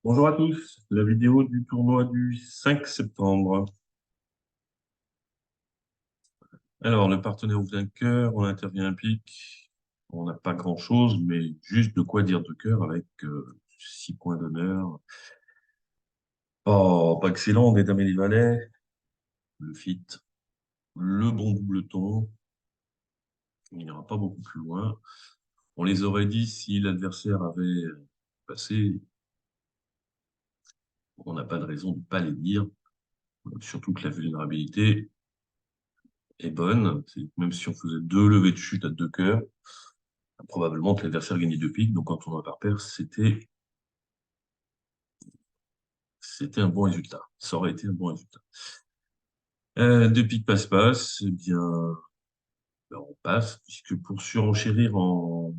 Bonjour à tous, la vidéo du tournoi du 5 septembre. Alors, le partenaire ou vainqueur, on intervient un pic. On n'a pas grand-chose, mais juste de quoi dire de cœur avec 6 points d'honneur. Oh, pas excellent, des dames et des valets, le fit, le bon double ton. Il n'y aura pas beaucoup plus loin. On les aurait dit si l'adversaire avait passé. On n'a pas de raison de ne pas les dire. Surtout que la vulnérabilité est bonne. Même si on faisait deux levées de chute à deux cœurs, probablement que l'adversaire gagnait deux piques. Donc, quand on va par paire, c'était un bon résultat. Ça aurait été un bon résultat. Deux piques passe-passe, eh bien, ben, on passe, puisque pour surenchérir en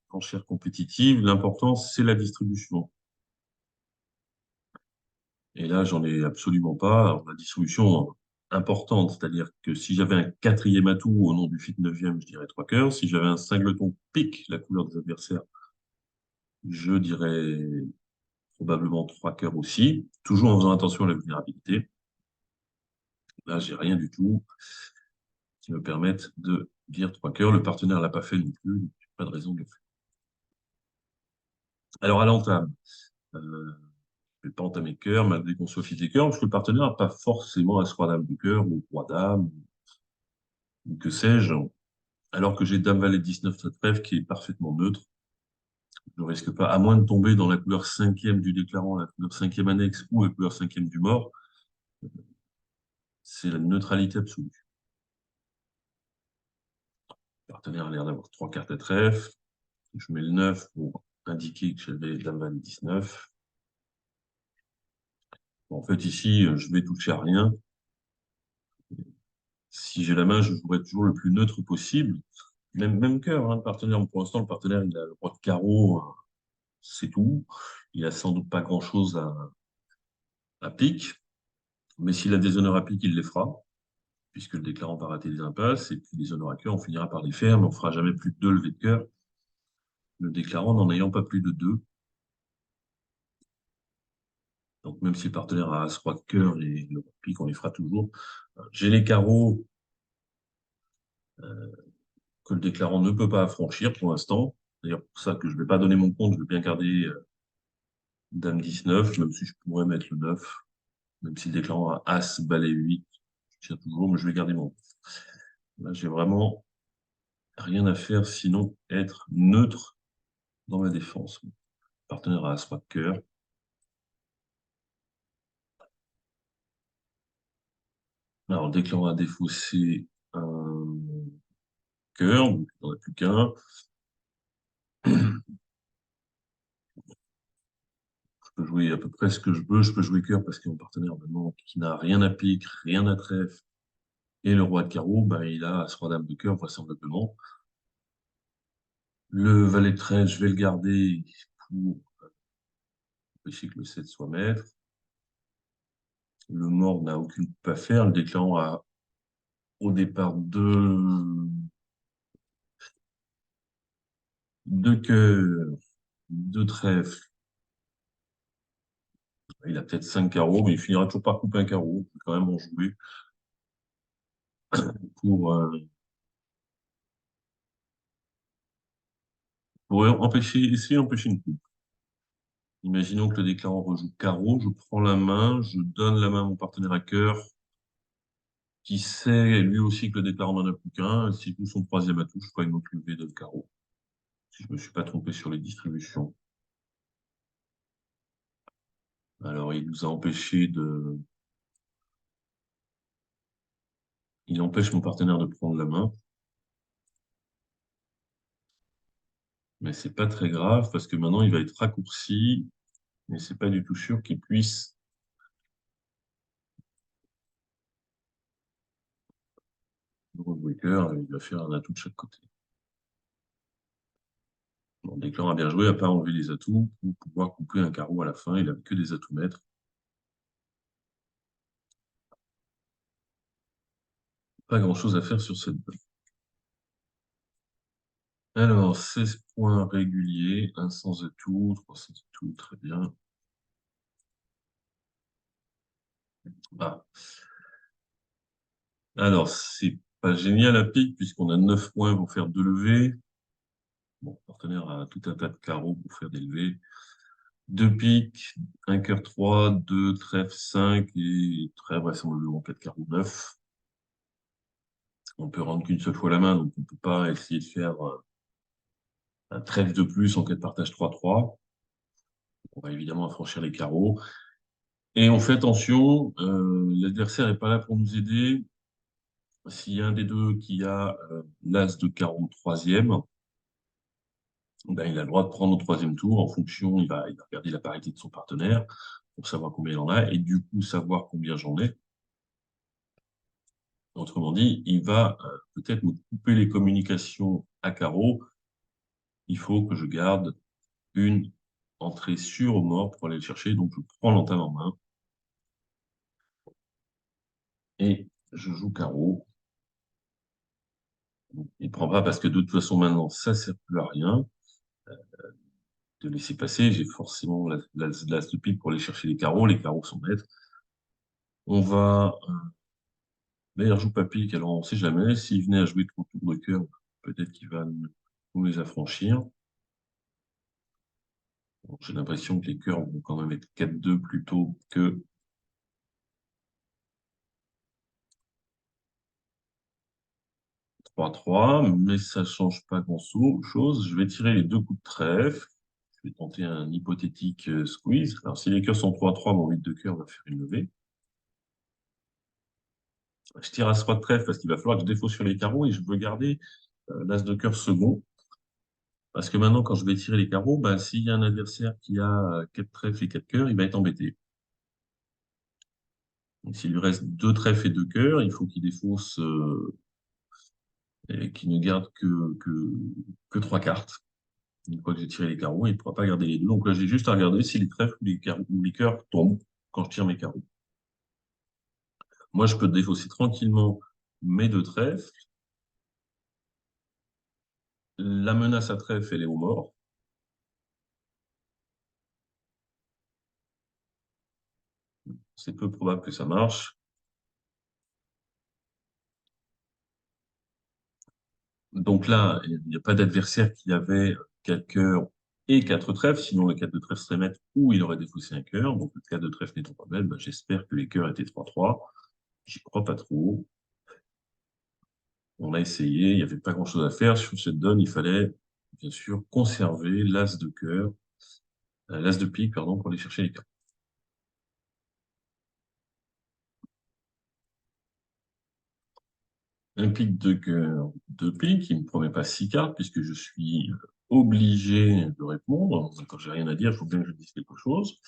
enchère compétitive, l'important, c'est la distribution. Et là, j'en ai absolument pas. Alors, la distribution importante, c'est-à-dire que si j'avais un quatrième atout au nom du fit neuvième, je dirais trois cœurs. Si j'avais un singleton pique, la couleur des adversaires, je dirais probablement trois cœurs aussi, toujours en faisant attention à la vulnérabilité. Là, j'ai rien du tout qui me permette de dire trois cœurs. Le partenaire l'a pas fait non plus, donc pas de raison de le faire. Alors, à l'entame, je vais pas entamer cœur, malgré qu'on soit fils des cœurs, parce que le partenaire n'a pas forcément un roi dame de cœur, ou roi dame, ou que sais-je, alors que j'ai dame valet 19 de trèfle qui est parfaitement neutre. Je ne risque pas, à moins de tomber dans la couleur cinquième du déclarant, la couleur cinquième annexe ou la couleur cinquième du mort, c'est la neutralité absolue. Le partenaire a l'air d'avoir trois cartes à trèfle. Je mets le 9 pour indiquer que j'avais dame valet 19. Bon, en fait, ici, je vais toucher à rien. Si j'ai la main, je jouerai toujours le plus neutre possible. Même cœur, hein, le partenaire. Pour l'instant, le partenaire, il a le roi de carreau, c'est tout. Il a sans doute pas grand-chose à pique. Mais s'il a des honneurs à pique, il les fera, puisque le déclarant va rater des impasses. Et puis les honneurs à cœur, on finira par les faire, mais on fera jamais plus de deux levées de cœur. Le déclarant n'en ayant pas plus de deux. Donc même si le partenaire a As-Roi de cœur et le roi de pique, on les fera toujours. J'ai les carreaux que le déclarant ne peut pas affranchir pour l'instant. D'ailleurs, pour ça que je ne vais pas donner mon compte, je vais bien garder Dame 19, même si je pourrais mettre le 9, même si le déclarant a As, Valet 8, je tiens toujours, mais je vais garder mon compte. Là, j'ai vraiment rien à faire sinon être neutre dans ma défense. Mon partenaire a As-Roi de cœur. Alors, le déclarant a défaussé un cœur, donc il n'en a plus qu'un. Je peux jouer à peu près ce que je veux. Je peux jouer cœur parce que mon partenaire, maintenant, qui n'a rien à pique, rien à trèfle, et le roi de carreau, ben, il a As-Roi dame de cœur, vraisemblablement. Le valet de 13, je vais le garder pour empêcher que le 7 soit maître. Le mort n'a aucune coupe à faire. Le déclarant a au départ deux cœurs, deux trèfles. Il a peut-être cinq carreaux, mais il finira toujours par couper un carreau. Il peut quand même en jouer pour, euh, pour essayer d'empêcher une coupe. Imaginons que le déclarant rejoue carreau, je prends la main, je donne la main à mon partenaire à cœur, qui sait lui aussi que le déclarant n'en a plus qu'un. Et s'il joue son troisième atout, je ferai une autre levée de carreau, si je ne me suis pas trompé sur les distributions. Alors, il nous a empêché de... Il empêche mon partenaire de prendre la main, mais c'est pas très grave parce que maintenant il va être raccourci, mais c'est pas du tout sûr qu'il puisse rejouer cœur, il va faire un atout de chaque côté. Bon, Desclans a bien joué, à pas enlever les atouts pour pouvoir couper un carreau à la fin, il n'avait que des atouts maîtres. Pas grand-chose à faire sur cette botte. Alors, 16 points réguliers, un sans atout, 3 sans atout, très bien. Ah. Alors, c'est pas génial à pique, puisqu'on a 9 points pour faire deux levées. Bon, le partenaire a tout un tas de carreaux pour faire des levées. Deux piques, un cœur 3, deux trèfles 5 et très vraisemblablement 4 carreaux 9. On peut rendre qu'une seule fois la main, donc on ne peut pas essayer de faire un trèfle de plus en cas de partage 3-3. On va évidemment affranchir les carreaux. Et on fait attention, l'adversaire n'est pas là pour nous aider. S'il y a un des deux qui a l'as de carreau troisième, ben, il a le droit de prendre au troisième tour en fonction, il va regarder la parité de son partenaire pour savoir combien il en a et du coup savoir combien j'en ai. Autrement dit, il va peut-être me couper les communications à carreau. Il faut que je garde une entrée sûre au mort pour aller le chercher. Donc je prends l'entame en main et je joue carreau. Il ne prend pas parce que de toute façon maintenant ça ne sert plus à rien de laisser passer. J'ai forcément l'as de pique pour aller chercher les carreaux. Les carreaux sont maîtres. On va D'ailleurs, joue pas pique, alors on ne sait jamais. S'il venait à jouer trop tours de cœur, peut-être qu'il va nous les affranchir. Bon, j'ai l'impression que les cœurs vont quand même être 4-2 plutôt que 3-3, mais ça ne change pas grand-chose. Je vais tirer les deux coups de trèfle. Je vais tenter un hypothétique squeeze. Alors, si les cœurs sont 3-3, mon 8 de cœur va faire une levée. Je tire à ce 3 de trèfle parce qu'il va falloir que je défausse sur les carreaux et je veux garder l'as de cœur second. Parce que maintenant, quand je vais tirer les carreaux, bah, s'il y a un adversaire qui a 4 trèfles et 4 cœurs, il va être embêté. Donc, s'il lui reste deux trèfles et deux cœurs, il faut qu'il défausse et qu'il ne garde que trois cartes. Une fois que j'ai tiré les carreaux, il ne pourra pas garder les deux. Donc là, j'ai juste à regarder si les trèfles ou les cœurs tombent quand je tire mes carreaux. Moi, je peux défausser tranquillement mes deux trèfles. La menace à trèfle, elle est au mort. C'est peu probable que ça marche. Donc là, il n'y a pas d'adversaire qui avait quatre cœurs et quatre trèfles, sinon le 4 de trèfle serait maître ou il aurait défaussé un cœur. Donc le 4 de trèfle n'étant pas belle, ben, j'espère que les cœurs étaient 3-3. J'y crois pas trop. On a essayé, il n'y avait pas grand-chose à faire. Sur cette donne, il fallait bien sûr conserver l'as de cœur, l'as de pique, pardon, pour aller chercher les cartes. Un pique de cœur, deux piques, il ne me promet pas six cartes puisque je suis obligé de répondre. Quand j'ai rien à dire, il faut bien que je dise quelque chose.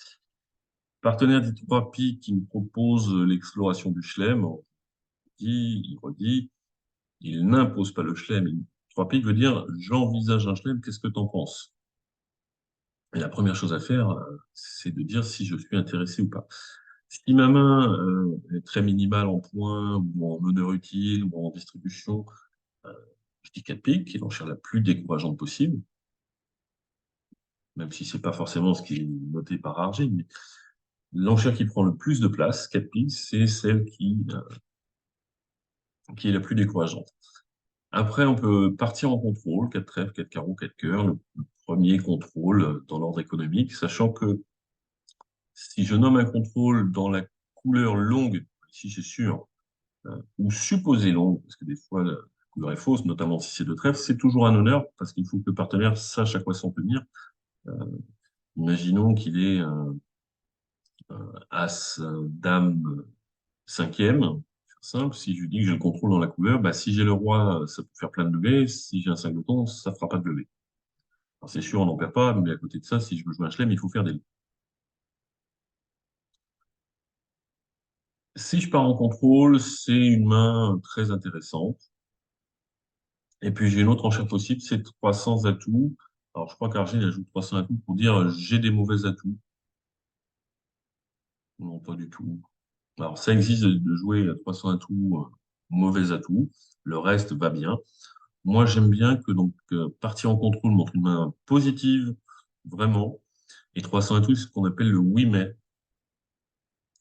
Partenaire dit trois piques qui me propose l'exploration du chelem. Il redit, il n'impose pas le chelem. Trois piques veut dire j'envisage un chelem, qu'est-ce que tu en penses? Et la première chose à faire, c'est de dire si je suis intéressé ou pas. Si ma main est très minimale en points ou en meneur utile ou en distribution, euh, je dis 4 piques, et l'enchère la plus décourageante possible, même si c'est pas forcément ce qui est noté par Argile, mais l'enchère qui prend le plus de place, 4 piques, c'est celle qui est la plus décourageante. Après, on peut partir en contrôle, 4 trèfles, 4 carreaux, 4 cœurs, le premier contrôle dans l'ordre économique, sachant que si je nomme un contrôle dans la couleur longue, ici c'est sûr, ou supposée longue, parce que des fois la couleur est fausse, notamment si c'est de trèfle, c'est toujours un honneur, parce qu'il faut que le partenaire sache à quoi s'en tenir. Euh, Imaginons qu'il ait As, Dame, cinquième, simple, si je lui dis que je le contrôle dans la couleur, bah, si j'ai le roi, ça peut faire plein de levées, si j'ai un singleton, ça fera pas de levée. Alors c'est sûr, on n'en perd pas, mais à côté de ça, si je veux jouer un chelem, il faut faire des levées. Si je pars en contrôle, c'est une main très intéressante. Et puis j'ai une autre enchère possible, c'est 300 atouts. Alors je crois qu'Argile ajoute 300 atouts pour dire j'ai des mauvais atouts. Non, pas du tout. Alors ça existe de jouer à 300 atouts, mauvais atouts. Le reste va bien. Moi j'aime bien que donc partir en contrôle montre une main positive, vraiment. Et 300 atouts, c'est ce qu'on appelle le oui mais.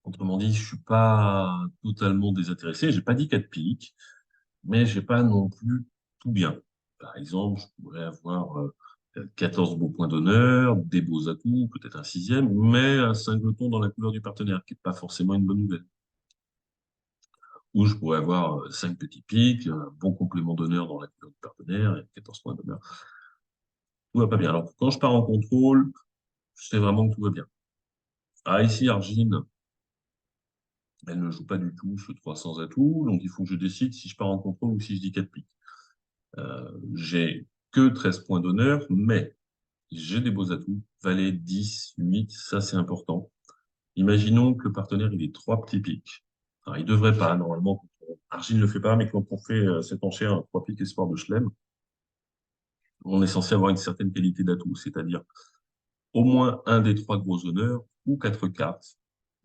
Autrement dit, je suis pas totalement désintéressé. J'ai pas dit 4 piques, mais j'ai pas non plus tout bien. Par exemple, je pourrais avoir 14 beaux points d'honneur, des beaux atouts, peut-être un sixième, mais un singleton dans la couleur du partenaire, qui n'est pas forcément une bonne nouvelle. Ou je pourrais avoir 5 petits pics, un bon complément d'honneur dans la couleur du partenaire et 14 points d'honneur. Tout va pas bien. Alors, quand je pars en contrôle, je sais vraiment que tout va bien. Ah, ici, Argine, elle ne joue pas du tout ce 300 atouts, donc il faut que je décide si je pars en contrôle ou si je dis 4 piques. J'ai que 13 points d'honneur, mais j'ai des beaux atouts. Valet, 10, 8, ça c'est important. Imaginons que le partenaire, il ait 3 petits pics. Alors, il devrait pas, normalement, Argile ne le fait pas, mais quand on fait cette enchère, 3 piques espoir de Chelem, on est censé avoir une certaine qualité d'atout, c'est-à-dire au moins un des 3 gros honneurs ou 4 cartes,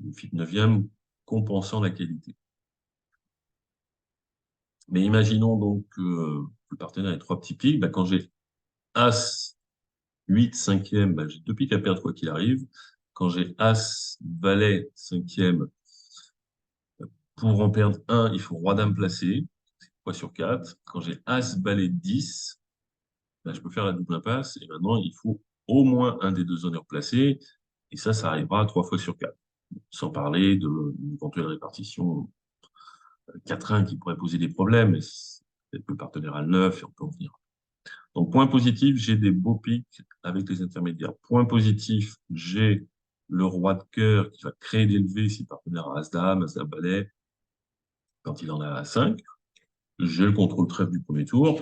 le fit 9e, compensant la qualité. Mais imaginons donc que le partenaire ait 3 petits pics, bah, quand j'ai As, 8, 5e, bah, j'ai 2 piques à perdre quoi qu'il arrive. Quand j'ai As, Valet, 5e, pour en perdre un, il faut Roi-Dame placé, 3 sur 4. Quand j'ai As, Valet, 10, bah, je peux faire la double impasse. Et maintenant, il faut au moins un des 2 honneurs placés. Et ça arrivera 3 fois sur 4. Sans parler d'une éventuelle répartition 4-1 qui pourrait poser des problèmes. Mais peut-être que le partenaire a le 9 et on peut en venir. Donc, point positif, j'ai des beaux pics avec les intermédiaires. Point positif, j'ai le roi de cœur qui va créer des levées si le partenaire a As-Dame, As-Dame, Valet, quand il en a 5. J'ai le contrôle trèfle du premier tour.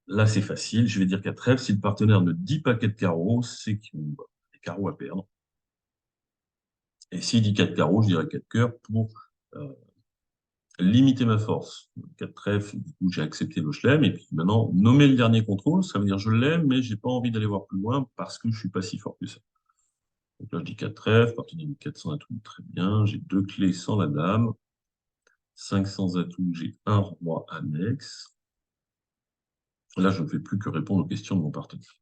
Là, c'est facile. Je vais dire qu'à trèfle, si le partenaire ne dit pas 4 carreaux, c'est qu'il y a des carreaux à perdre. Et s'il dit 4 carreaux, je dirais 4 cœurs pour euh, limiter ma force. 4 trèfles, du coup, j'ai accepté le chelem. Et puis maintenant, nommer le dernier contrôle, ça veut dire je l'aime, mais j'ai pas envie d'aller voir plus loin parce que je suis pas si fort que ça. Donc là, je dis 4 trèfles, partenaire de 400 atouts, très bien. J'ai 2 clés sans la dame. 500 atouts, j'ai un roi annexe. Là, je ne fais plus que répondre aux questions de mon partenaire.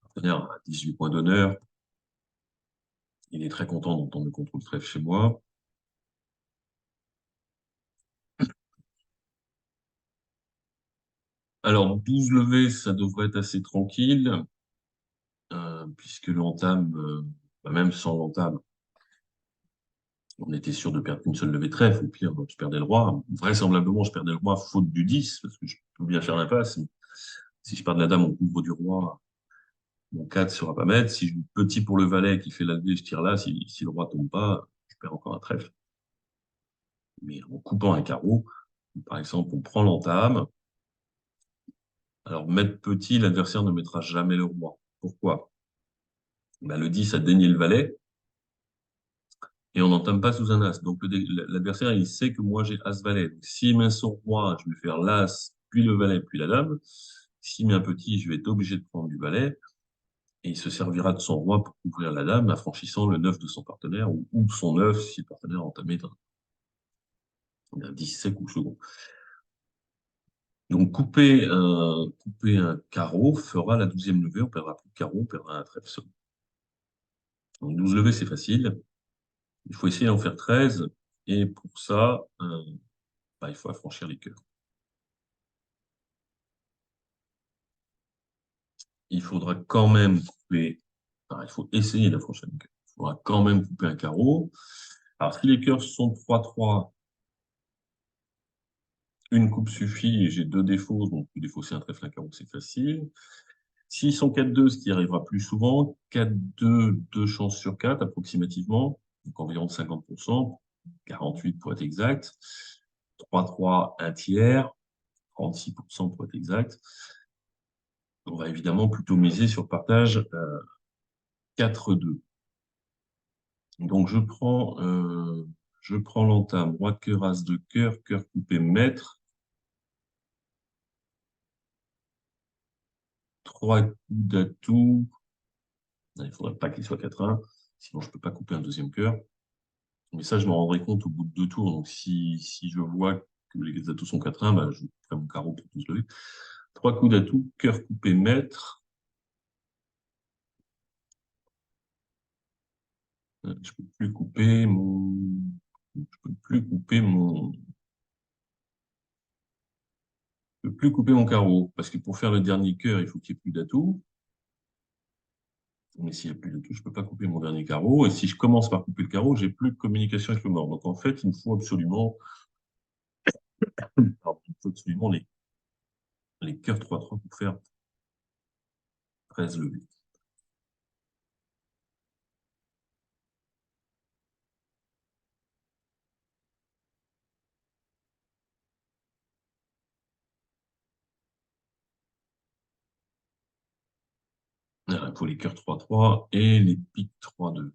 Le partenaire a 18 points d'honneur. Il est très content d'entendre le contrôle trèfle chez moi. Alors, 12 levées, ça devrait être assez tranquille, puisque l'entame, même sans l'entame, on était sûr de perdre qu'une seule levée trèfle. Au pire, je perdais le roi. Vraisemblablement, je perdais le roi faute du 10, parce que je peux bien faire l'impasse. Si je perds de la dame, on couvre du roi. Mon 4 ne sera pas maître. Si je suis petit pour le valet qui fait la levée, je tire là. Si le roi tombe pas, je perds encore un trèfle. Mais en coupant un carreau, par exemple, on prend l'entame. Alors, mettre petit, l'adversaire ne mettra jamais le roi. Pourquoi? Ben, le 10 a dénié le valet et on n'entame pas sous un as. Donc, l'adversaire, il sait que moi, j'ai as-valet. Donc, s'il met son roi, je vais faire l'as, puis le valet, puis la dame. S'il met un petit, je vais être obligé de prendre du valet. Et il se servira de son roi pour couvrir la dame, affranchissant le 9 de son partenaire, ou son 9 si le partenaire a entamé un 10 sec ou second. Donc, couper un carreau fera la 12e levée, on perdra plus de carreau, on perdra un trèfle seul. Donc, 12 levées, c'est facile. Il faut essayer d'en faire 13, et pour ça, il faut affranchir les cœurs. Il faudra quand même couper, il faut essayer d'affranchir les cœurs. Il faudra quand même couper un carreau. Alors, si les cœurs sont 3-3, une coupe suffit et j'ai 2 défauts, donc le défaut c'est un trèfle, un carreau, c'est facile. S'ils sont 4-2, ce qui arrivera plus souvent, 4-2, 2 chances sur 4 approximativement, donc environ 50%, 48 pour être exact. 3-3, un tiers, 36% pour être exact. On va évidemment plutôt miser sur partage 4-2. Donc je prends l'entame, roi de cœur, as de cœur, cœur coupé, maître. 3 coups d'atout. Il ne faudrait pas qu'il soit 4-1, sinon je ne peux pas couper un deuxième cœur. Mais ça, je m'en rendrai compte au bout de 2 tours. Donc si je vois que les atouts sont 4-1, je ferai mon carreau pour tous lever. Trois coups d'atout, cœur coupé, maître. Je peux plus couper mon, je peux plus couper mon, je peux plus couper mon carreau. Parce que pour faire le dernier cœur, il faut qu'il n'y ait plus d'atout. Mais s'il n'y a plus d'atout, je peux pas couper mon dernier carreau. Et si je commence par couper le carreau, j'ai plus de communication avec le mort. Donc en fait, il me faut absolument, pardon, il me faut absolument les cœurs 3-3 pour faire 13 levées. Il faut les cœurs 3-3 et les piques 3-2.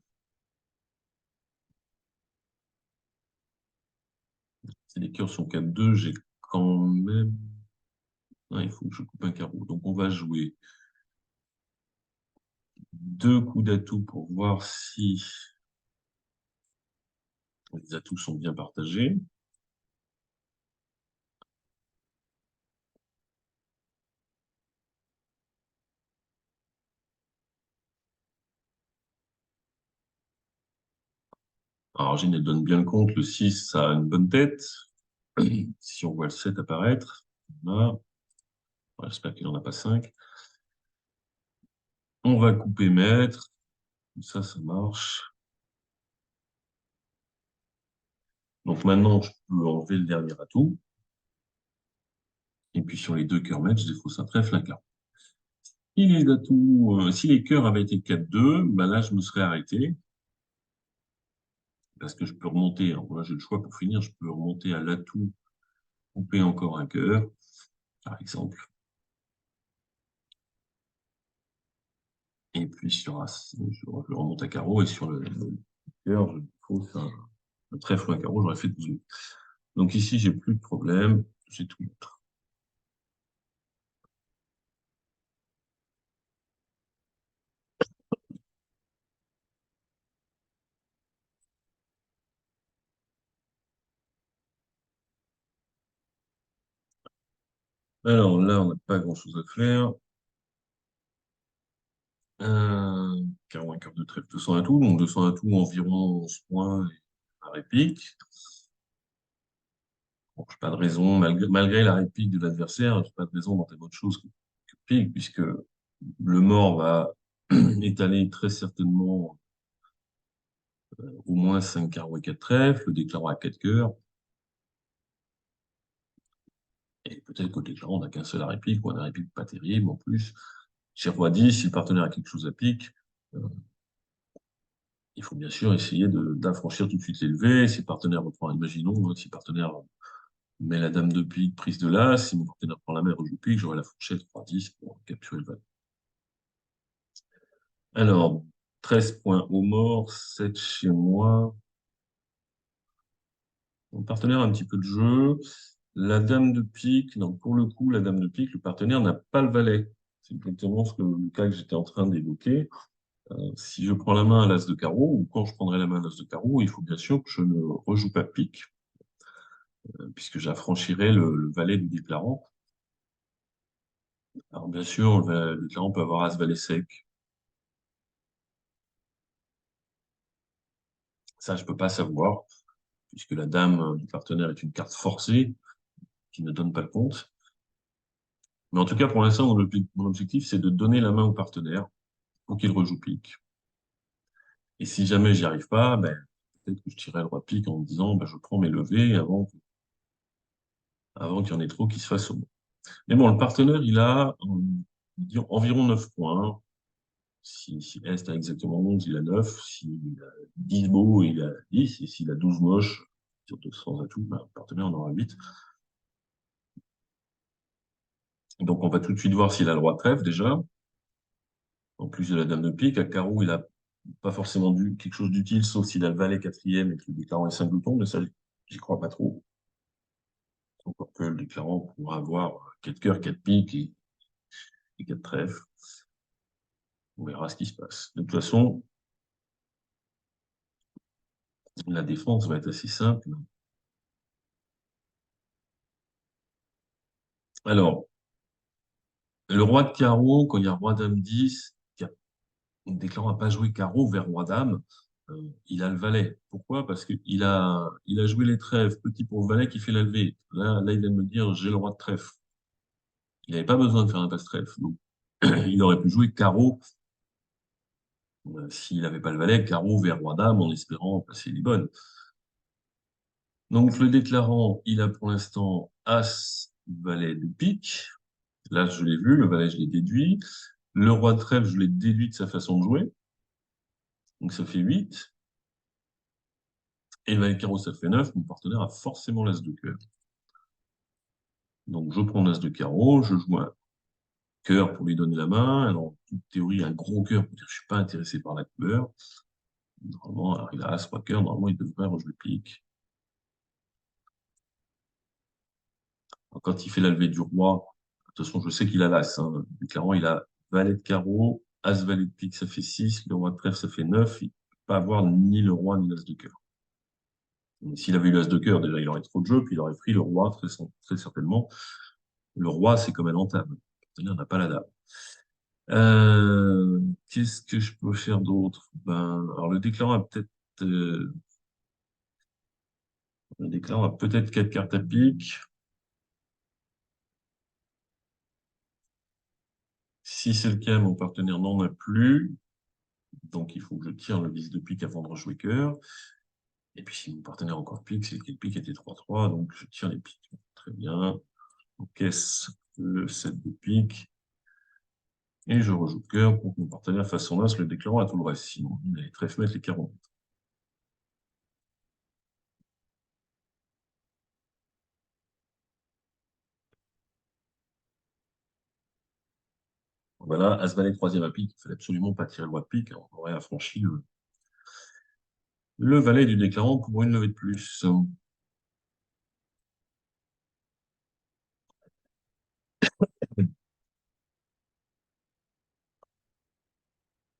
Si les cœurs sont 4-2, j'ai quand même... Ah, il faut que je coupe un carreau. Donc on va jouer deux coups d'atout pour voir si les atouts sont bien partagés. Alors, Gilles, elle donne bien le compte. Le 6, ça a une bonne tête. Si on voit le 7 apparaître, là, j'espère qu'il n'en a pas 5. On va couper maître. Ça marche. Donc maintenant, je peux enlever le dernier atout. Et puis sur les deux cœurs maîtres, je défausse un trèfle, un quart. Si les cœurs avaient été 4-2, ben là, je me serais arrêté. Parce que je peux remonter. Alors là, j'ai le choix pour finir. Je peux remonter à l'atout, couper encore un cœur, par exemple. Et puis je remonte à carreau et sur le cœur, je fausse un trèfle ou un carreau, j'aurais fait 12. Donc ici, j'ai plus de problème. J'ai tout. Alors là, on n'a pas grand-chose à faire. Carreau, un cœur de trèfle, 200 atouts. Donc 200 atouts, environ 11 points et un répique. Bon, je n'ai pas de raison, malgré la réplique de l'adversaire, je n'ai pas de raison d'entrer autre chose que pique, puisque le mort va étaler très certainement au moins 5 carreaux et 4 trèfles, le déclarant à 4 cœurs, et peut-être qu'au déclarant, on n'a qu'un seul à réplique, ou un à réplique pas terrible en plus. Chez Roi 10, si le partenaire a quelque chose à pique, il faut bien sûr essayer d'affranchir tout de suite l'élevé. Si le partenaire reprend, imaginons, hein, si le partenaire met la dame de pique, prise de l'as, si mon partenaire prend la main, rejoue pique, j'aurai la fourchette Roi 10 pour capturer le valet. Alors, 13 points au mort, 7 chez moi. Mon partenaire a un petit peu de jeu. La dame de pique, donc pour le coup, la dame de pique, le partenaire n'a pas le valet. C'est exactement le cas que j'étais en train d'évoquer. Si je prends la main à l'as de carreau, ou quand je prendrai la main à l'as de carreau, il faut bien sûr que je ne rejoue pas de pique, puisque j'affranchirai le valet du déclarant. Alors bien sûr, le déclarant peut avoir as valet sec. Ça, je peux pas savoir, puisque la dame du partenaire est une carte forcée qui ne donne pas le compte. Mais en tout cas, pour l'instant, mon objectif, c'est de donner la main au partenaire pour qu'il rejoue pique. Et si jamais j'y arrive pas, ben, peut-être que je tirerai le roi pique en me disant, ben, je prends mes levées avant qu'il y en ait trop qui se fassent au mot. Mais bon, le partenaire, il a environ 9 points. Si Est a exactement 11, il a 9. S'il a 10 beaux, il a 10. Et s'il a 12 moches, sur 200 atouts, ben, le partenaire en aura 8. Donc on va tout de suite voir s'il a le roi de trèfle déjà. En plus de la dame de pique, à carreau, il a pas forcément quelque chose d'utile, sauf s'il a le valet quatrième et que le déclarant est 5 boutons, mais ça, j'y crois pas trop. Encore que le déclarant pourra avoir 4 cœurs, 4 piques et 4 trèfles. On verra ce qui se passe. De toute façon, la défense va être assez simple. Alors, Le roi de carreau, quand il y a roi dame 10, le déclarant n'a pas joué carreau vers roi dame, il a le valet. Pourquoi? Parce qu'il a joué les trèfles, petit pour le valet qui fait la levée. Là, il vient de me dire, j'ai le roi de trèfle. Il n'avait pas besoin de faire un passe-trèfle. Donc, il aurait pu jouer carreau, s'il n'avait pas le valet, carreau vers roi dame en espérant passer les bonnes. Donc, le déclarant, il a pour l'instant as, valet de pique. Là, je l'ai vu, le valet, je l'ai déduit. Le roi de trèfle, je l'ai déduit de sa façon de jouer. Donc, ça fait 8. Et le valet de carreau, ça fait 9. Mon partenaire a forcément l'as de cœur. Donc, je prends l'as de carreau, je joue un cœur pour lui donner la main. Alors, en toute théorie, un gros cœur pour dire que je suis pas intéressé par la couleur. Normalement, alors, il a as, roi cœur. Normalement, il devrait rejouer pique. Alors, quand il fait la levée du roi, de toute façon, je sais qu'il a l'as. Hein. Clairement, il a valet de carreau, as, valet de pique, ça fait 6. Le roi de trèfle, ça fait 9. Il ne peut pas avoir ni le roi ni l'as de cœur. S'il avait eu l'as de cœur, déjà, il aurait trop de jeu, puis il aurait pris le roi, très certainement. Le roi, c'est comme un entame. C'est-à-dire, on n'a pas la dame. Qu'est-ce que je peux faire d'autre? Alors euh, le déclarant a peut-être 4 cartes à pique. Si c'est le cas, mon partenaire n'en a plus. Donc, il faut que je tire le vis de pique avant de rejouer cœur. Et puis, si mon partenaire a encore pique, c'est que le pique était 3-3. Donc, je tire les piques. Très bien. On caisse le 7 de pique. Et je rejoue cœur pour que mon partenaire fasse son as, le déclarant à tout le reste. Sinon, il allait trèfle mettre les 40. Voilà, As-Valet troisième à pique. Il ne fallait absolument pas tirer le roi de pique. On aurait affranchi le valet du déclarant pour une levée de plus.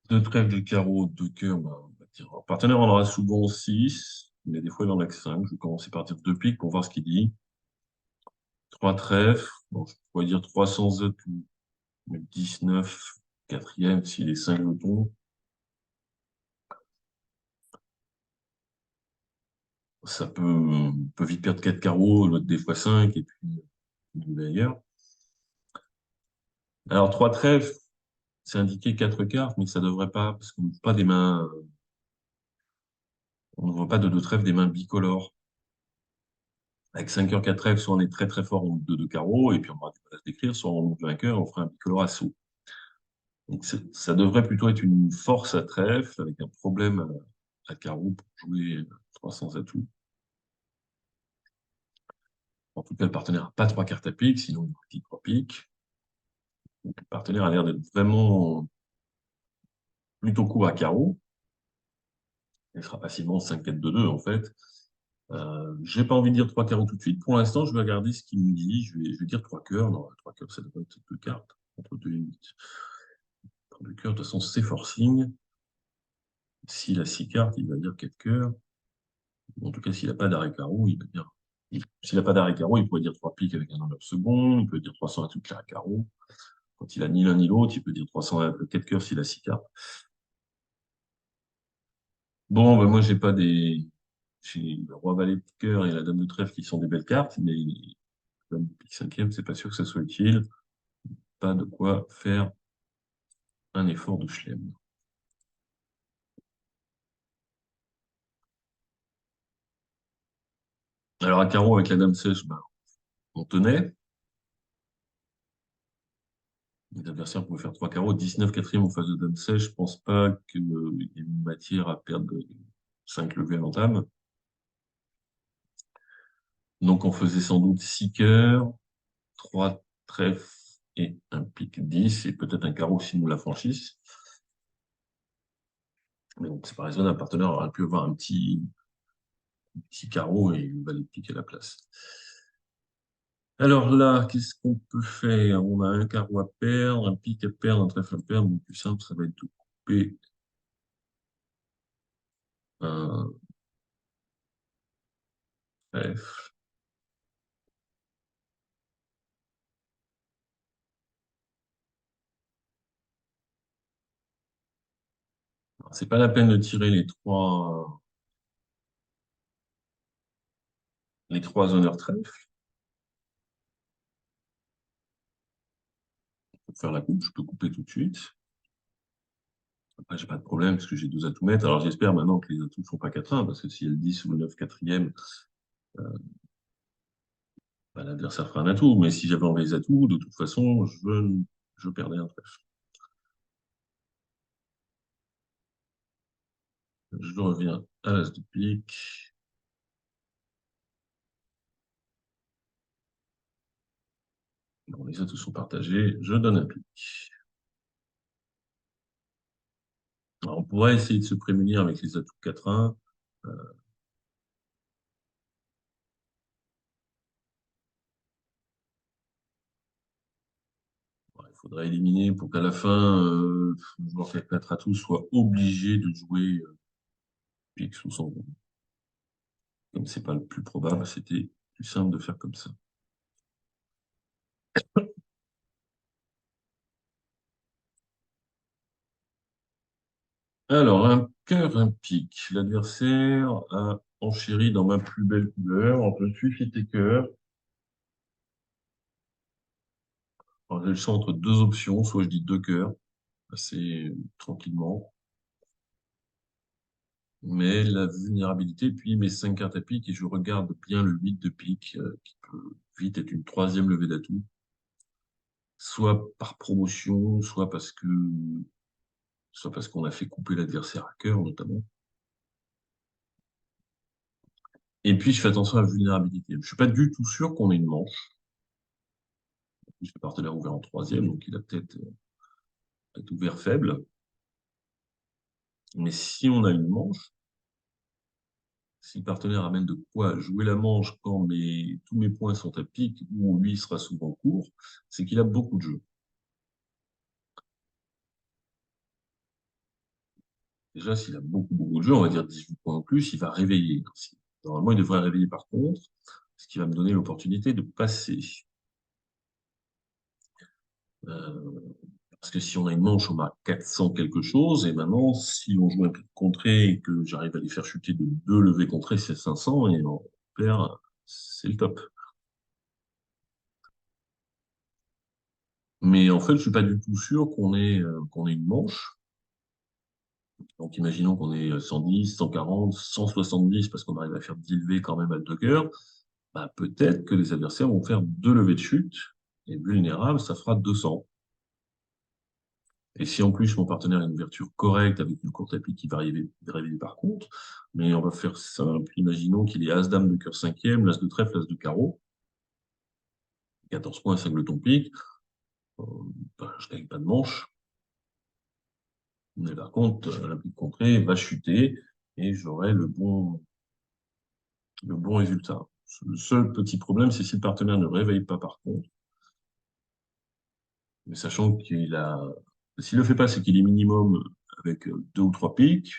Deux trèfles de carreau, deux cœurs. On va dire. Alors, partenaire en aura souvent 6, mais des fois il en a que 5. Je vais commencer par dire deux piques pour voir ce qu'il dit. Trois trèfles. Bon, je pourrais dire 300 atouts, mais 19, quatrième, s'il est 5 jetons. Ça peut vite perdre 4 carreaux, l'autre des fois 5, et puis d'ailleurs. Alors, trois trèfles, c'est indiqué 4 cartes, mais ça devrait pas, parce qu'on ne pas des mains, on ne voit pas de deux trèfles des mains bicolores. Avec 5 cœurs, 4 trèfles, soit on est très très fort en deux carreaux, et puis on va se décrire, soit on joue un cœur, on fera un bicolore à sous. Donc ça devrait plutôt être une force à trèfle, avec un problème à carreau pour jouer 300 atouts. En tout cas, le partenaire n'a pas trois cartes à pique, sinon il dit trois piques. Donc, le partenaire a l'air d'être vraiment plutôt court à carreau. Il sera facilement 5-4-2-2 en fait. J'ai pas envie de dire trois carreaux tout de suite. Pour l'instant, je vais regarder ce qu'il me dit. Je vais dire trois cœurs. Non, trois cœurs, ça devrait être deux cartes. Entre deux et huit. Deux cœurs, de toute façon, c'est forcing. S'il a six cartes, il va dire quatre cœurs. En tout cas, s'il n'a pas d'arrêt carreau, il va dire. S'il n'a pas d'arrêt carreau, il pourrait dire trois piques avec un honneur second. Il peut dire 300 à tout clair à carreau. Quand il a ni l'un ni l'autre, il peut dire 300 à quatre cœurs s'il a six cartes. Bon, ben moi, j'ai pas des. J'ai le roi valet de cœur et la dame de trèfle qui sont des belles cartes, mais la dame de pique cinquième, c'est pas sûr que ça soit utile. Pas de quoi faire un effort de chelem. Alors, à carreau, avec la dame sèche, ben, on tenait. Les adversaires pouvaient faire trois carreaux. 19 quatrième en face de dame sèche. Je pense pas qu'il y ait une matière à perdre 5 levées à l'entame. Donc, on faisait sans doute 6 cœurs, 3 trèfles et un pique 10 et peut-être un carreau si nous la franchisse. Mais donc, c'est pas raisonnable. Un partenaire aurait pu avoir un petit carreau et une valet de pique à la place. Alors là, qu'est-ce qu'on peut faire? On a un carreau à perdre, un pique à perdre, un trèfle à perdre. Le plus simple, ça va être de couper un trèfle. C'est pas la peine de tirer les trois honneurs trèfle pour faire la coupe. Je peux couper tout de suite. Après, j'ai pas de problème parce que j'ai 12 atouts maîtres. Alors, j'espère maintenant que les atouts ne sont pas 4-1 parce que si y a le 10 ou le 9 quatrième, bah, l'adversaire fera un atout. Mais si j'avais enlevé les atouts, de toute façon, je perdais un trèfle. Je reviens à l'as de pique. Bon, les atouts sont partagés. Je donne un pique. Alors, on pourrait essayer de se prémunir avec les atouts 4-1. Euh, il faudrait éliminer pour qu'à la fin, le joueur qui a 4 atouts soit obligé de jouer pique sous son. Comme c'est pas le plus probable, c'était plus simple de faire comme ça. Alors, un cœur, un pique. L'adversaire a enchéri dans ma plus belle couleur. Je suis fit et cœur. Alors, j'ai le choix entre deux options. Soit je dis deux cœurs, assez tranquillement. Mais la vulnérabilité, puis mes 5 cartes à pique, et je regarde bien le 8 de pique, qui peut vite être une troisième levée d'atout. Soit par promotion, soit parce qu'on a fait couper l'adversaire à cœur, notamment. Et puis, je fais attention à la vulnérabilité. Je suis pas du tout sûr qu'on ait une manche. Le partenaire ouvert en troisième, donc il a peut-être ouvert faible. Mais si on a une manche, si le partenaire amène de quoi jouer la manche quand tous mes points sont à pique ou lui sera souvent court, c'est qu'il a beaucoup de jeux. Déjà, s'il a beaucoup de jeux, on va dire 18 points en plus, il va réveiller. Normalement, il devrait réveiller par contre, ce qui va me donner l'opportunité de passer. Euh, Parce que si on a une manche, on a 400 quelque chose. Et maintenant, si on joue un pic contré et que j'arrive à les faire chuter de deux levées contrées, c'est 500. Et en paire, c'est le top. Mais en fait, je suis pas du tout sûr qu'on ait une manche. Donc, imaginons qu'on ait 110, 140, 170, parce qu'on arrive à faire 10 levées quand même à deux cœurs. Bah, peut-être que les adversaires vont faire deux levées de chute. Et vulnérable, ça fera 200. Et si en plus mon partenaire a une ouverture correcte avec une courte appui qui va révéler par contre, mais on va faire simple, imaginons qu'il est As-Dame de cœur cinquième, l'As de trèfle, l'As de carreau, 14 points, singleton pique, euh, bah, je gagne pas de manche, mais par contre, la pique contrée va chuter et j'aurai le bon résultat. Le seul petit problème, c'est si le partenaire ne réveille pas par contre, mais sachant s'il le fait pas, c'est qu'il est minimum avec deux ou trois piques,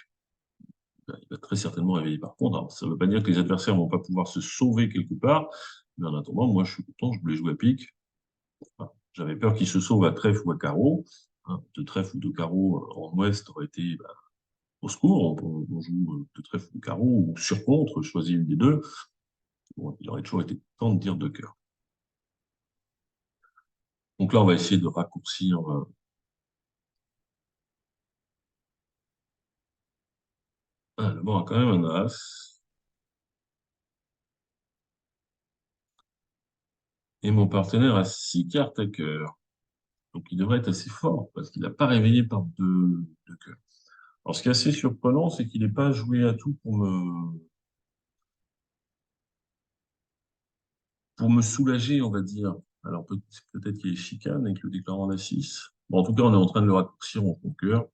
il va très certainement réveiller par contre. Alors, ça ne veut pas dire que les adversaires ne vont pas pouvoir se sauver quelque part, mais en attendant, moi, je suis content, je voulais jouer à pique. Enfin, j'avais peur qu'il se sauve à trèfle ou à carreau. Hein, de trèfle ou de carreau en ouest aurait été au secours. On joue de trèfle ou de carreau ou sur contre, choisis une des deux. Bon, il aurait toujours été temps de dire deux cœurs. Donc là, on va essayer de raccourcir. Le mort a quand même un as. Et mon partenaire a 6 cartes à cœur. Donc il devrait être assez fort parce qu'il n'a pas réveillé par deux cœurs. Alors, ce qui est assez surprenant, c'est qu'il n'ait pas joué à tout pour me soulager, on va dire. Alors, peut-être qu'il est chicane avec le déclarant à 6. Bon, en tout cas, on est en train de le raccourcir en cœur.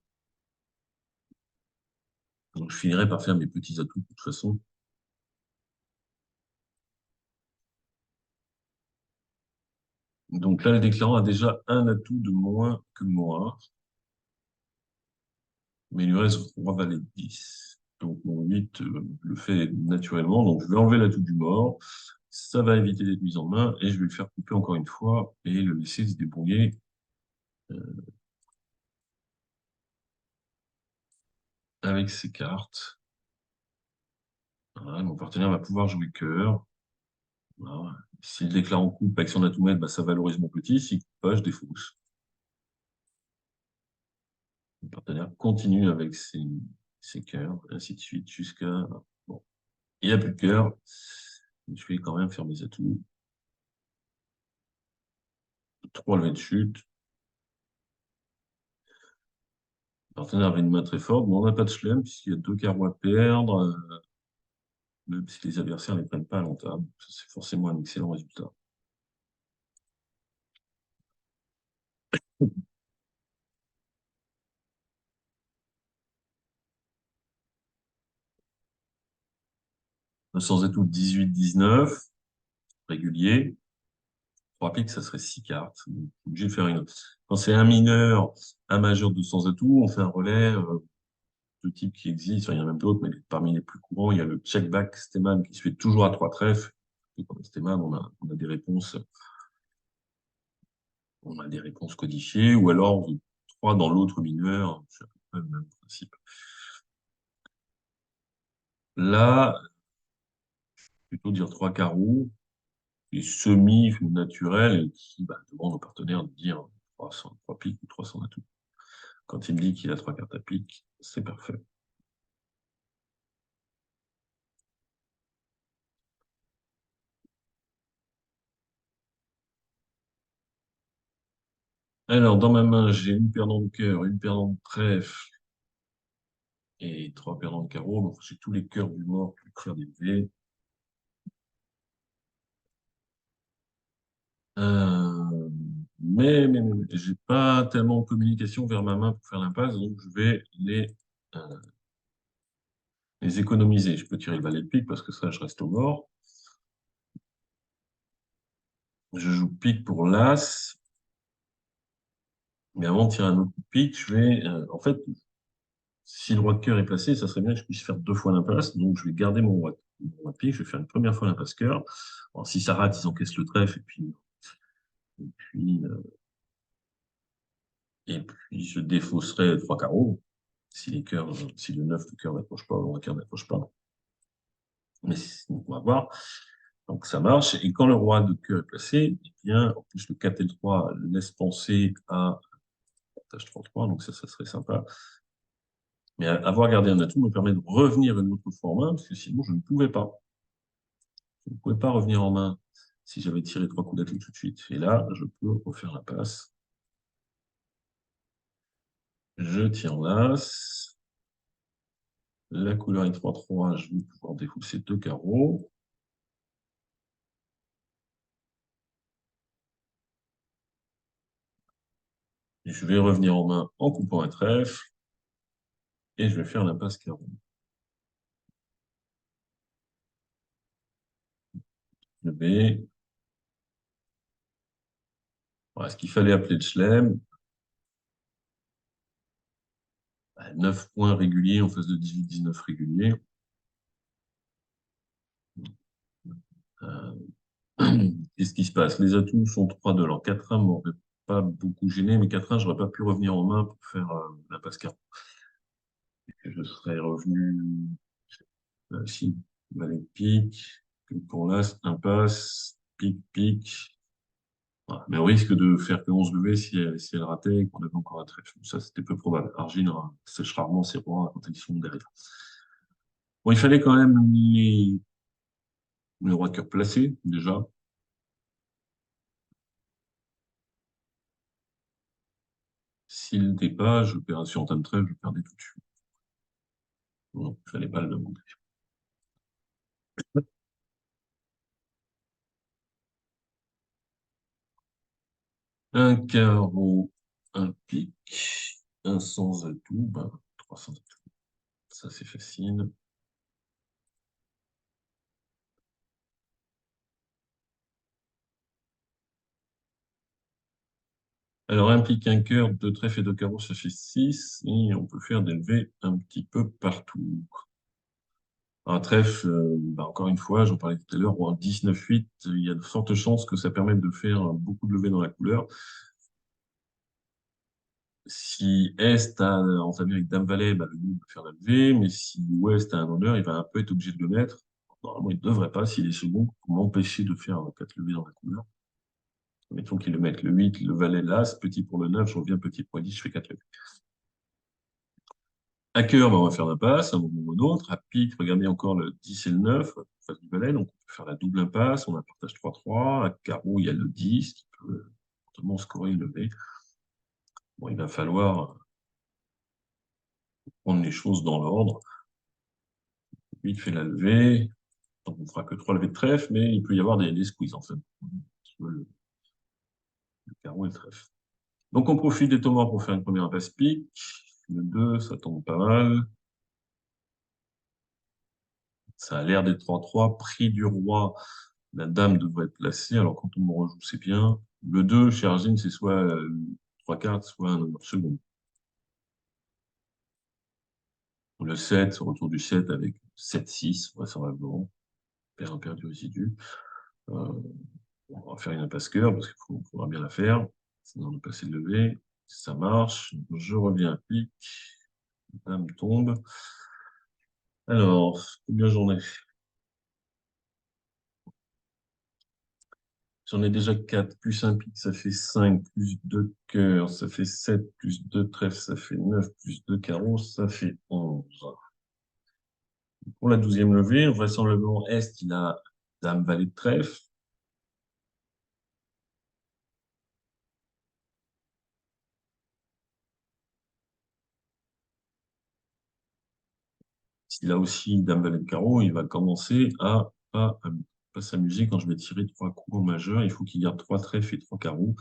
Donc, je finirai par faire mes petits atouts de toute façon. Donc là, le déclarant a déjà un atout de moins que moi, mais il lui reste 3 valets de 10. Donc, mon 8 le fait naturellement. Donc, je vais enlever l'atout du mort. Ça va éviter d'être mis en main et je vais le faire couper encore une fois et le laisser se débrouiller. avec ses cartes. Voilà, mon partenaire va pouvoir jouer cœur. Voilà. S'il déclare en coupe avec son atout maître, bah, ça valorise mon petit. S'il coupe pas, je défausse. Mon partenaire continue avec ses cœurs, et ainsi de suite, jusqu'à... Bon, il n'y a plus de cœur. Je vais quand même faire mes atouts. 3 levées de chute. Le partenaire avait une main très forte, mais on n'a pas de chelem, puisqu'il y a 2 carreaux à perdre, même si les adversaires ne les prennent pas à l'entame. C'est forcément un excellent résultat. Sans atout 18-19, régulier. 3 piques, ça serait 6 cartes. Donc, je suis obligé de faire une autre. Quand c'est un mineur, un majeur de sans atout, on fait un relais de type qui existe. Enfin, il y en a même d'autres, mais parmi les plus courants, il y a le check-back Steman qui se fait toujours à 3 trèfles. Et dans le Steman, on a des réponses codifiées, ou alors 3 dans l'autre mineur. C'est à peu près le même principe. Là, plutôt dire 3 carreaux, et semi-naturel, qui demande au partenaire de dire 3 piques ou 300 atouts. Quand il me dit qu'il a 3 cartes à pique, c'est parfait. Alors, dans ma main, j'ai une perdante de cœur, une perdante de trèfle et 3 perdants de carreau. Donc, j'ai tous les cœurs du mort pour faire des dés. Mais, j'ai pas tellement de communication vers ma main pour faire l'impasse, donc je vais les économiser. Je peux tirer le valet de pique parce que ça, je reste au mort. Je joue pique pour l'as. Mais avant de tirer un autre pique, je vais... en fait, si le roi de cœur est placé, ça serait bien que je puisse faire 2 fois l'impasse. Donc, je vais garder mon roi de pique. Je vais faire une première fois l'impasse cœur. Alors, si ça rate, ils encaissent le trèfle. Puis, euh, et puis je défausserai 3 carreaux. Si le 9 de cœur n'approche pas, le roi de cœur n'approche pas. Mais on va voir. Donc, ça marche. Et quand le roi de cœur est placé, eh bien, en plus, le 4 et le 3 laissent penser à tâche 33. Donc, ça serait sympa. Mais avoir gardé un atout me permet de revenir une autre fois en main, parce que sinon, je ne pouvais pas. Je ne pouvais pas revenir en main si j'avais tiré 3 coups d'atout tout de suite. Et là, je peux refaire la passe. Je tire l'as. La couleur est 3-3. Je vais pouvoir défausser 2 carreaux. Et je vais revenir en main en coupant un trèfle. Et je vais faire la passe carreau. Je vais... Voilà, ce qu'il fallait appeler le chelem. 9 points réguliers en face de 18-19 réguliers. Euh, Qu'est-ce qui se passe? Les atouts sont 3-2. Alors 4-1 ne m'aurait pas beaucoup gêné, mais 4-1, je n'aurais pas pu revenir en main pour faire la passe carreau. Je serais revenu si, valet de pique, pique pour l'as, impasse, pique, pique. Voilà. Mais au risque de faire que 11 levées si elle ratait et qu'on avait encore un trèfle. Ça, c'était peu probable. Argile sèche rarement ses rois quand ils sont derrière. Bon, il fallait quand même le roi de cœur placé, déjà. S'il n'était pas, je perds sur entame trèfle, je perdais tout de suite. Donc, il fallait pas le demander. Un carreau, un pique, un sans atout, 300 atouts. Ça, c'est facile. Alors, un pique, un cœur, deux trèfles et deux carreaux, ça fait 6. Et on peut faire des levées un petit peu partout. Un trèfle, encore une fois, j'en parlais tout à l'heure, ou un 19-8, il y a de fortes chances que ça permette de faire beaucoup de levées dans la couleur. Si Est a entamé avec Dame-Valet, bah, le loup peut faire la levée, mais si Ouest a un honneur, il va un peu être obligé de le mettre. Normalement, il ne devrait pas, s'il est second, pour m'empêcher de faire 4 levées dans la couleur. Mettons qu'il le mette le 8, le Valet, l'As, petit pour le 9, je reviens petit pour le 10, je fais 4 levées. À cœur, bah, on va faire l'impasse, un moment ou un autre. À pique, regardez encore le 10 et le 9, face du Valet, donc on peut faire la double impasse, on a partage 3-3. À carreau, il y a le 10 qui peut éventuellement scorer une levée. Bon, il va falloir prendre les choses dans l'ordre. 8 fait la levée. Donc, on ne fera que 3 levées de trèfle, mais il peut y avoir des squeezes, en fait, entre le carreau et le trèfle. Donc, on profite des tours morts pour faire une première impasse pique. Le 2, ça tombe pas mal. Ça a l'air d'être 3-3. Prix du roi, la dame devrait être placée. Alors, quand on me rejoue, c'est bien. Le 2, chez Argine, c'est soit 3 cartes, soit un honneur second. Le 7, retour du 7 avec 7-6, vraisemblablement. Perd un perdu résidu. Euh, on va faire une impasse cœur parce qu'il faudra bien la faire. Sinon, on est passé de lever. Ça marche. Je reviens à pique. Dame tombe. Alors, combien j'en ai? J'en ai déjà 4, plus un pique, ça fait 5, plus 2 cœurs, ça fait 7, plus 2 trèfles, ça fait 9, plus 2 carreaux, ça fait 11. Pour la 12e levée, vraisemblablement Est, il a Dame valet de trèfle. S'il a aussi Dame valet de carreau, il va commencer à pas s'amuser quand je vais tirer 3 coups en majeur. Il faut qu'il garde 3 trèfles et 3 carreaux.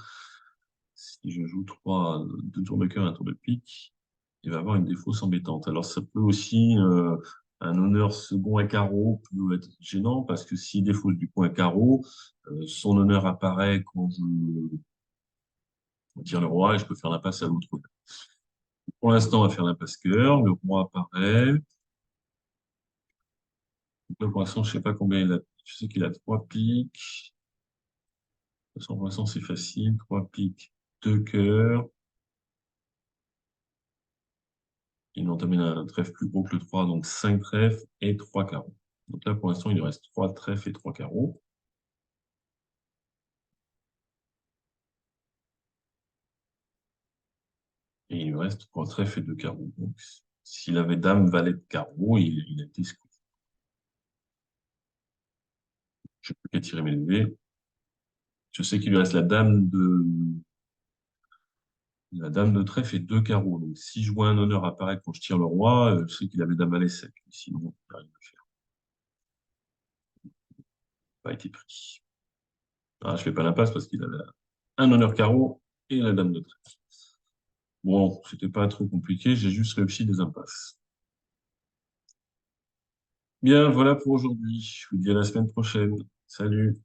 Si je joue 2 tours de cœur et un tour de pique, il va avoir une défausse embêtante. Alors, ça peut aussi, un honneur second à carreau peut être gênant parce que s'il défausse du point à carreau, son honneur apparaît quand je tire le roi et je peux faire l'impasse à l'autre. Pour l'instant, on va faire l'impasse cœur. Le roi apparaît. Donc là, pour l'instant, je sais pas combien il a. Je sais qu'il a 3 piques. De toute façon, pour l'instant, c'est facile. 3 piques, 2 cœurs. Il en termine un trèfle plus gros que le 3, donc 5 trèfles et 3 carreaux. Donc là, pour l'instant, il lui reste 3 trèfles et 3 carreaux. Et il lui reste 3 trèfles et 2 carreaux. Donc, s'il avait dame, valet de carreau, il a été squeeze. Je peux qu'à tirer mes levées. Je sais qu'il lui reste la dame de trèfle et 2 carreaux. Donc, si je vois un honneur apparaître quand je tire le roi, je sais qu'il avait dame valet sec. Sinon, il n'a rien à faire. Pas été pris. Ah, je fais pas l'impasse parce qu'il a un honneur carreau et la dame de trèfle. Bon, c'était pas trop compliqué, j'ai juste réussi des impasses. Bien, voilà pour aujourd'hui. Je vous dis à la semaine prochaine. Salut.